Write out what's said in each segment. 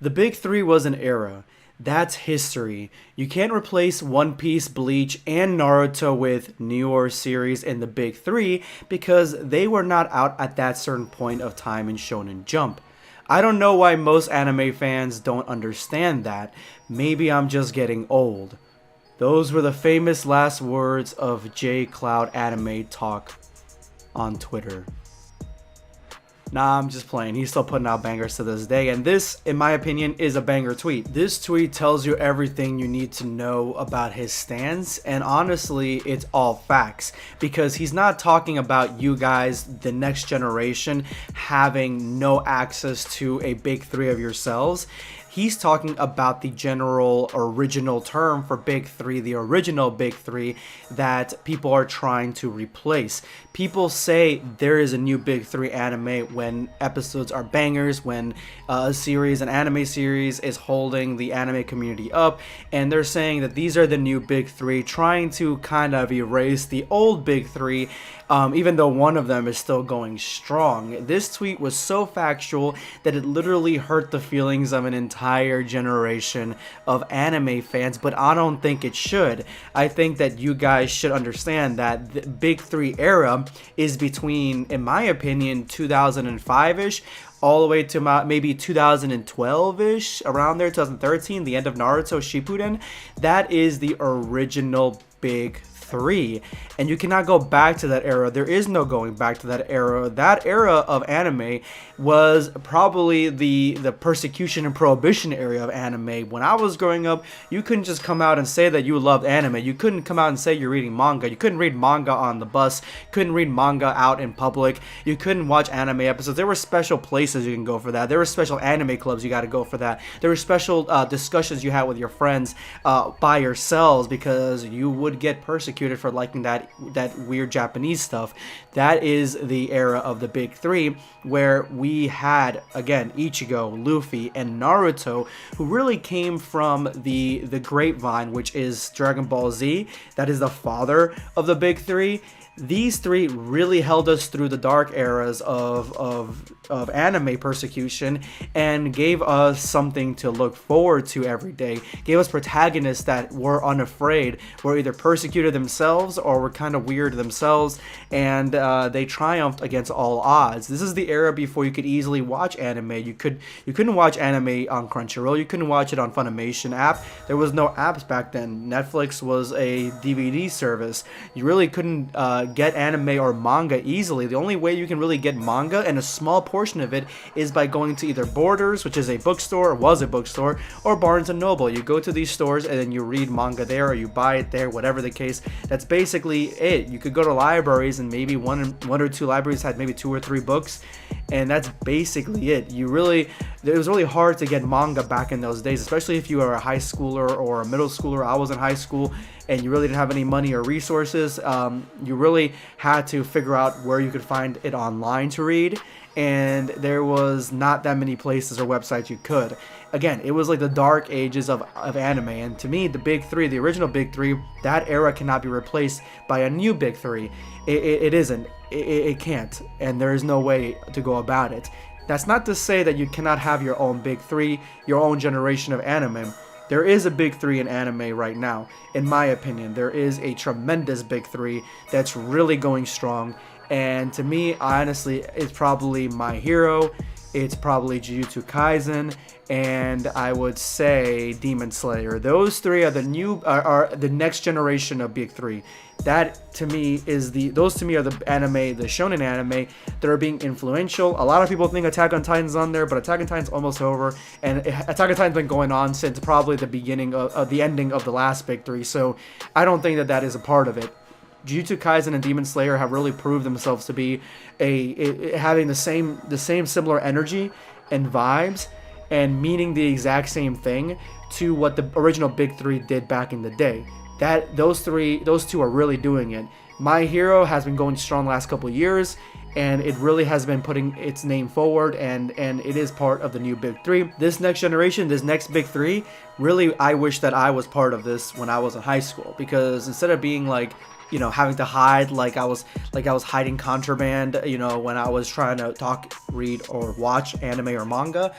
The Big Three was an era. That's history. You can't replace One Piece, Bleach, and Naruto with newer series in the Big Three because they were not out at that certain point of time in Shonen Jump. I don't know why most anime fans don't understand that. Maybe I'm just getting old. Those were the famous last words of J Cloud Anime Talk on Twitter. Nah, I'm just playing. He's still putting out bangers to this day. And this, in my opinion, is a banger tweet. This tweet tells you everything you need to know about his stance. And honestly, it's all facts. Because he's not talking about you guys, the next generation, having no access to a big three of yourselves. He's talking about the general original term for Big Three, the original Big Three that people are trying to replace. People say there is a new Big Three anime when episodes are bangers, when a series, an anime series, is holding the anime community up, and they're saying that these are the new Big Three, trying to kind of erase the old Big Three, even though one of them is still going strong. This tweet was so factual that it literally hurt the feelings of an entire generation of anime fans, but I don't think it should. I think that you guys should understand that the Big Three era is between, in my opinion, 2005-ish all the way to maybe 2012-ish, around there, 2013, the end of Naruto Shippuden. That is the original Big Three, and you cannot go back to that era. There is no going back to that era. That era of anime was probably the persecution and prohibition area of anime. When I was growing up, you couldn't just come out and say that you loved anime. You couldn't come out and say you're reading manga. You couldn't read manga on the bus. Couldn't read manga out in public. You couldn't watch anime episodes. There were special places you can go for that. There were special anime clubs you got to go for that. There were special discussions you had with your friends by yourselves because you would get persecuted for liking that weird Japanese stuff. That is the era of the Big Three, where we had, again, Ichigo, Luffy, and Naruto, who really came from the grapevine, which is Dragon Ball Z. That is the father of the Big Three. These three really held us through the dark eras of anime persecution and gave us something to look forward to every day. Gave us protagonists that were unafraid, were either persecuted themselves or were kind of weird themselves, and they triumphed against all odds. This is the era before you could easily watch anime. You couldn't watch anime on Crunchyroll. You couldn't watch it on Funimation app. There was no apps back then. Netflix was a DVD service. You really couldn't get anime or manga easily. The only way you can really get manga, and a small portion of it, is by going to either Borders, which is a bookstore, or was a bookstore, or Barnes & Noble. You go to these stores and then you read manga there, or you buy it there, whatever the case. That's basically it. You could go to libraries, and maybe one or two libraries had maybe 2 or 3 books, and that's basically it. It was really hard to get manga back in those days, especially if you were a high schooler or a middle schooler. I was in high school, and you really didn't have any money or resources. You really had to figure out where you could find it online to read, and there was not that many places or websites you could. Again, it was like the dark ages of anime, and to me, the Big Three, the original Big Three, that era cannot be replaced by a new Big Three. It isn't. It can't, and there is no way to go about it. That's not to say that you cannot have your own Big Three, your own generation of anime. There is a Big Three in anime right now, in my opinion. There is a tremendous Big Three that's really going strong. And to me, honestly, it's probably My Hero, it's probably Jujutsu Kaisen, and I would say Demon Slayer. Those three are the next generation of Big Three. That to me those to me are the shonen anime that are being influential. A lot of people think Attack on Titan's on there, but Attack on Titan's almost over, and Attack on Titan's been going on since probably the beginning of the ending of the last Big Three. So I don't think that is a part of it. Jujutsu Kaisen and Demon Slayer have really proved themselves to be having the same similar energy and vibes and meaning the exact same thing to what the original Big Three did back in the day. Those two are really doing it. My Hero has been going strong the last couple of years, and it really has been putting its name forward, and it is part of the new Big Three. This next generation, this next Big Three, really, I wish that I was part of this when I was in high school, because instead of being like, having to hide like I was hiding contraband, when I was trying to talk, read, or watch anime or manga,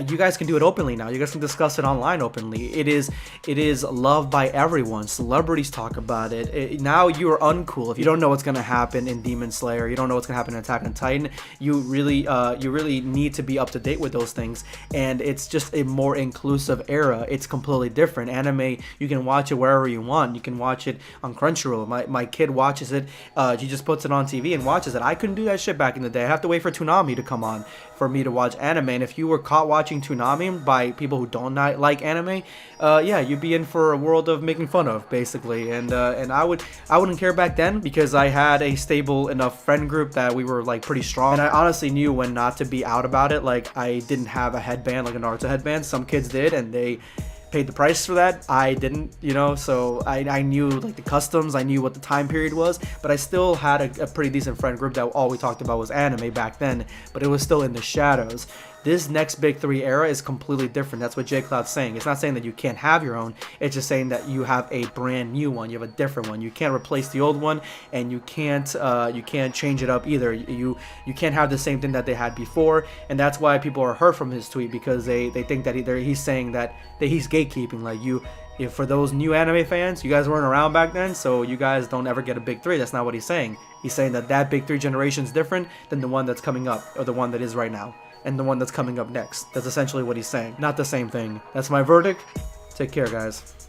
you guys can do it openly now. You guys can discuss it online openly. It is loved by everyone. Celebrities talk about it. Now you are uncool if you don't know what's gonna happen in Demon Slayer. You don't know what's gonna happen in Attack on Titan. You really need to be up to date with those things. And it's just a more inclusive era. It's completely different. Anime, you can watch it wherever you want. You can watch it on Crunchyroll. My kid watches it. She just puts it on TV and watches it. I couldn't do that shit back in the day. I have to wait for Toonami to come on for me to watch anime. And if you were caught watching Toonami by people who don't like anime, yeah, you'd be in for a world of making fun of, basically. And I wouldn't care back then because I had a stable enough friend group that we were like pretty strong. And I honestly knew when not to be out about it. Like, I didn't have a headband like a Naruto headband. Some kids did, and they paid the price for that. I didn't, so I knew like the customs, I knew what the time period was, but I still had a pretty decent friend group that all we talked about was anime back then, but it was still in the shadows. This next big 3 era is completely different. That's what JCloud's saying. It's not saying that you can't have your own. It's just saying that you have a brand new one. You have a different one. You can't replace the old one, and you can't change it up either. You can't have the same thing that they had before, and that's why people are hurt from his tweet, because they think that he's saying that he's gatekeeping. Like, if for those new anime fans, you guys weren't around back then, so you guys don't ever get a big 3. That's not what he's saying. He's saying that big 3 generation is different than the one that's coming up, or the one that is right now, and the one that's coming up next. That's essentially what he's saying. Not the same thing. That's my verdict. Take care, guys.